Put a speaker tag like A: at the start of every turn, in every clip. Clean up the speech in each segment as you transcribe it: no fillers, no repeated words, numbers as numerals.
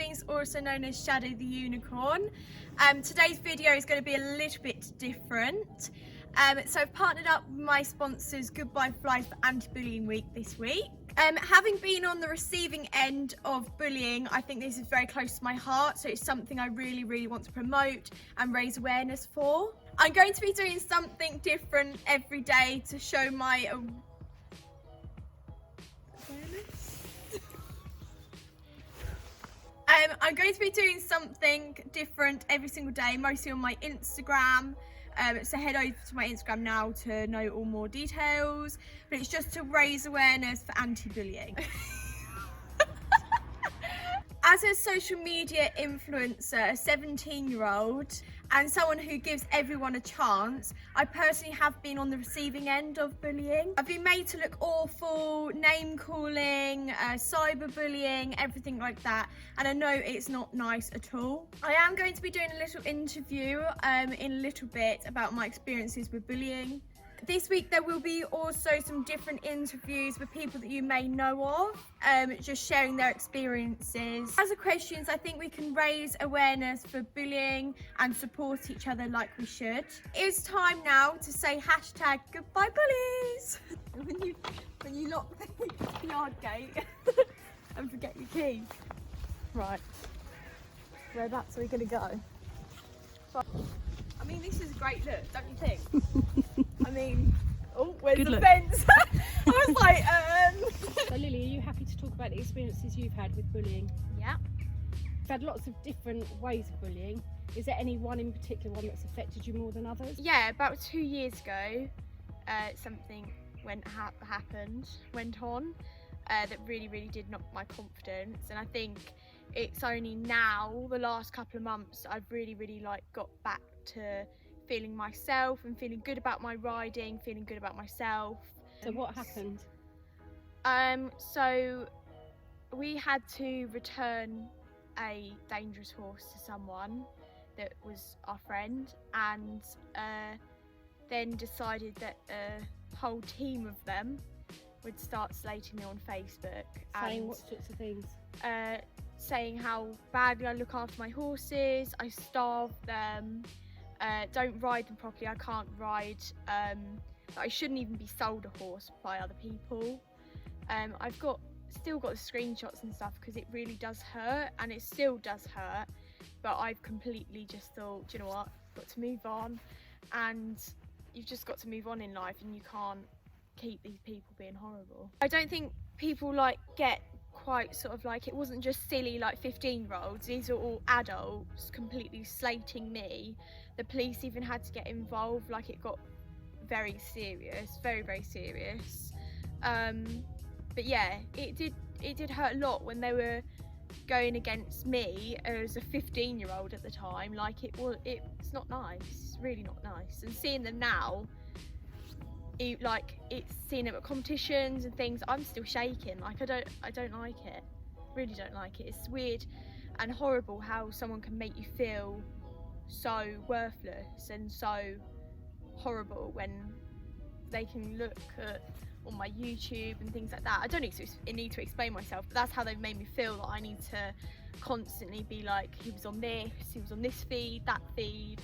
A: Savings, also known as Shadow the Unicorn. Today's video is going to be a little bit different. So I've partnered up with my sponsors Goodbyebullies for Anti-Bullying Week this week. Having been on the receiving end of bullying, I think this is very close to my heart, so it's something I really want to promote and raise awareness for. I'm going to be doing something different every day to show my awareness. I'm going to be doing something different every single day, mostly on my Instagram. So head over to my Instagram now to know all more details, but it's just to raise awareness for anti-bullying. As a social media influencer, a 17-year-old, and someone who gives everyone a chance, I personally have been on the receiving end of bullying. I've been made to look awful, name calling, cyberbullying, everything like that, and I know it's not nice at all. I am going to be doing a little interview in a little bit about my experiences with bullying. This week there will be also some different interviews with people that you may know of, just sharing their experiences. As equestrians, I think we can raise awareness for bullying and support each other like we should. It's time now to say hashtag goodbye bullies. when you lock the yard gate and forget your key. Right, whereabouts are we gonna go? I mean, this is a great look, don't you think? I mean, oh, where's the fence? I was like,
B: So Lily, are you happy to talk about the experiences you've had with bullying?
A: Yeah.
B: You've had lots of different ways of bullying. Is there any one in particular one that's affected you more than others?
A: Yeah, about 2 years ago, something went on that really did knock my confidence, and I think it's only now, the last couple of months, I've really like got back to feeling myself and feeling good about my riding, feeling good about myself.
B: So what happened?
A: So we had to return a dangerous horse to someone that was our friend, and then decided that a whole team of them would start slating me on Facebook.
B: Saying what sorts of things?
A: Saying how badly I look after my horses, I starve them, don't ride them properly, I can't ride, I shouldn't even be sold a horse by other people. I've still got the screenshots and stuff because it really does hurt, and it still does hurt, but I've completely just thought, do you know what, I've got to move on, and you've just got to move on in life, and you can't keep these people being horrible. I don't think people get quite sort of like, it wasn't just silly 15-year-olds, these are all adults completely slating me. The police even had to get involved, it got very serious, very serious. But yeah, it did hurt a lot when they were going against me as a 15-year-old at the time. It's not nice, it's really not nice. And seeing them now, seeing them at competitions and things, I'm still shaking. I don't like it, really don't like it. It's weird and horrible how someone can make you feel so worthless and so horrible when they can look at on my YouTube and things like that. I don't need to explain myself, but that's how they've made me feel, that I need to constantly be like, he was on this feed, that feed,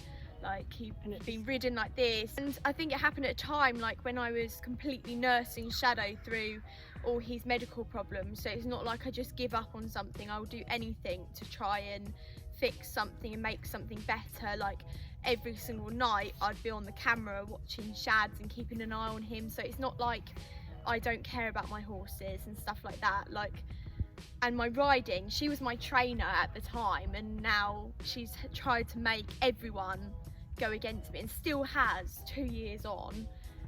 A: he'd been ridden like this. And I think it happened at a time when I was completely nursing Shadow through all his medical problems, so it's not like I just give up on something. I'll do anything to try and fix something and make something better. Every single night I'd be on the camera watching Shads and keeping an eye on him, so it's not like I don't care about my horses and stuff like that. And my riding, she was my trainer at the time, and now she's tried to make everyone go against me, and still has 2 years on,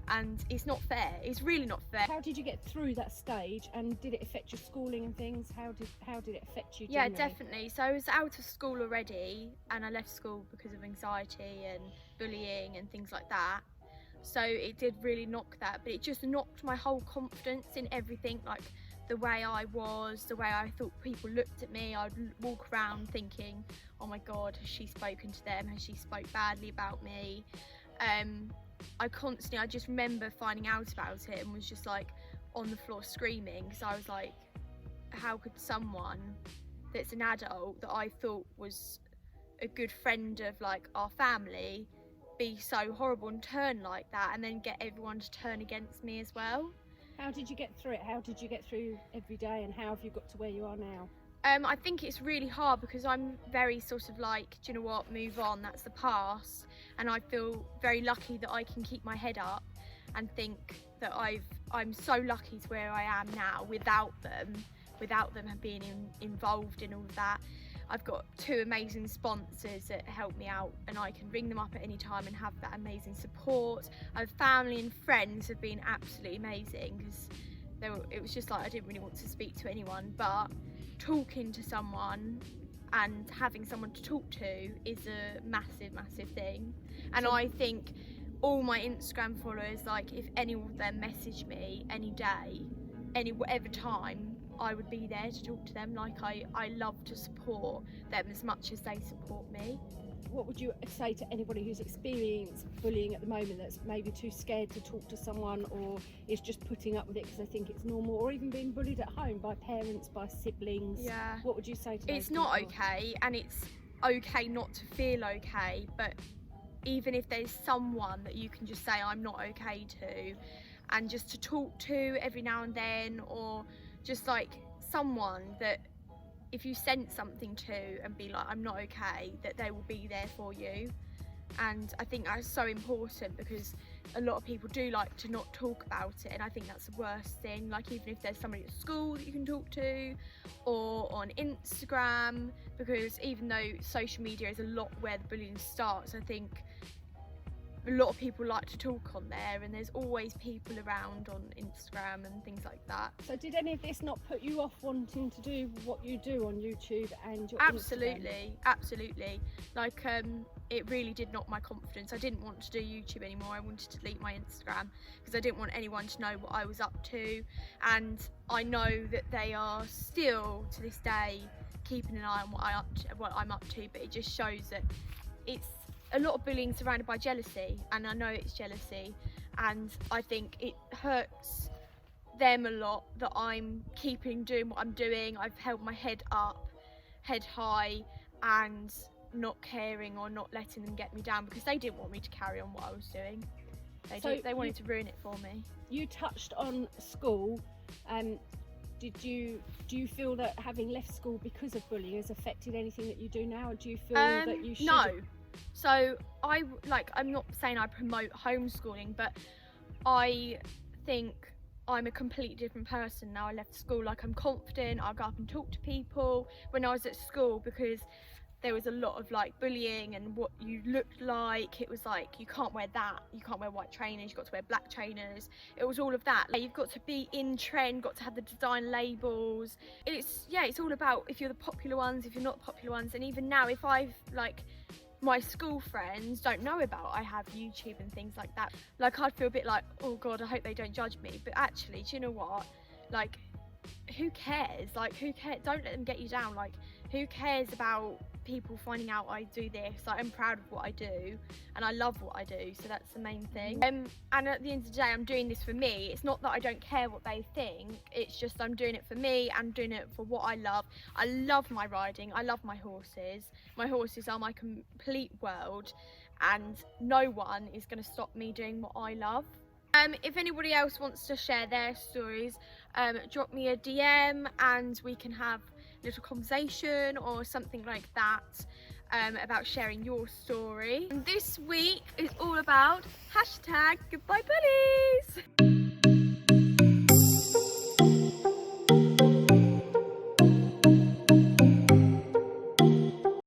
A: and it's not fair. It's really not fair.
B: How did you get through that stage, and did it affect your schooling and things? How did it affect you generally?
A: Yeah, definitely. So I was out of school already, and I left school because of anxiety and bullying and things like that. So it did really knock that, but it just knocked my whole confidence in everything, the way I was, the way I thought people looked at me. I'd walk around thinking, oh my God, has she spoken to them? Has she spoke badly about me? I just remember finding out about it and was just on the floor screaming, because I was like, how could someone that's an adult that I thought was a good friend of like our family be so horrible and turn like that, and then get everyone to turn against me as well.
B: How did you get through it? How did you get through every day, and how have you got to where you are now?
A: I think it's really hard because I'm very sort of like, do you know what, move on, that's the past. And I feel very lucky that I can keep my head up and think that I'm so lucky to where I am now without them being involved in all of that. I've got 2 amazing sponsors that help me out, and I can ring them up at any time and have that amazing support. Family and friends have been absolutely amazing, because it was just like I didn't really want to speak to anyone, but talking to someone and having someone to talk to is a massive thing. And I think all my Instagram followers, like if any of them message me any day, whatever time, I would be there to talk to them. Like I love to support them as much as they support me.
B: What would you say to anybody who's experienced bullying at the moment, that's maybe too scared to talk to someone, or is just putting up with it because they think it's normal, or even being bullied at home by parents, by siblings?
A: Yeah.
B: What would you say to those
A: It's not
B: people?
A: okay, and it's okay not to feel okay, but even if there's someone that you can just say I'm not okay to, and just to talk to every now and then, or just like someone that if you send something to and be like I'm not okay, that they will be there for you. And I think that's so important, because a lot of people do like to not talk about it, and I think that's the worst thing. Like even if there's somebody at school that you can talk to, or on Instagram, because even though social media is a lot where the bullying starts, I think a lot of people like to talk on there, and there's always people around on Instagram and things like that.
B: So did any of this not put you off wanting to do what you do on YouTube and your
A: Absolutely, absolutely. Like it really did knock my confidence. I didn't want to do YouTube anymore. I wanted to delete my Instagram because I didn't want anyone to know what I was up to, and I know that they are still to this day keeping an eye on what I'm up to, but it just shows that it's a lot of bullying surrounded by jealousy, and I know it's jealousy, and I think it hurts them a lot that I'm doing what I'm doing. I've held my head up, head high, and not caring or not letting them get me down, because they didn't want me to carry on what I was doing. They wanted to ruin it for me. You
B: touched on school. Do you feel that having left school because of bullying has affected anything that you do now, or do you feel that you should?
A: No. So I'm not saying I promote homeschooling, but I think I'm a completely different person now I left school. Like I'm confident, I go up and talk to people. When I was at school, because there was a lot of like bullying and what you looked like, it was like you can't wear that, you can't wear white trainers, you've got to wear black trainers. It was all of that. Like, you've got to be in trend, got to have the design labels. It's all about if you're the popular ones, if you're not the popular ones. And even now, if I've my school friends don't know about I have YouTube and things like that, like I'd feel a bit like, oh god, I hope they don't judge me. But actually, do you know what, like who cares? Like who cares? Don't let them get you down. Like who cares about people finding out I do this? Like I'm proud of what I do and I love what I do, so that's the main thing. And at the end of the day, I'm doing this for me. It's not that I don't care what they think, it's just I'm doing it for me. I'm doing it for what I love. I love my riding, I love my horses. My horses are my complete world, and no one is going to stop me doing what I love. If anybody else wants to share their stories, drop me a DM and we can have a little conversation or something like that, about sharing your story. And this week is all about #goodbyebullies.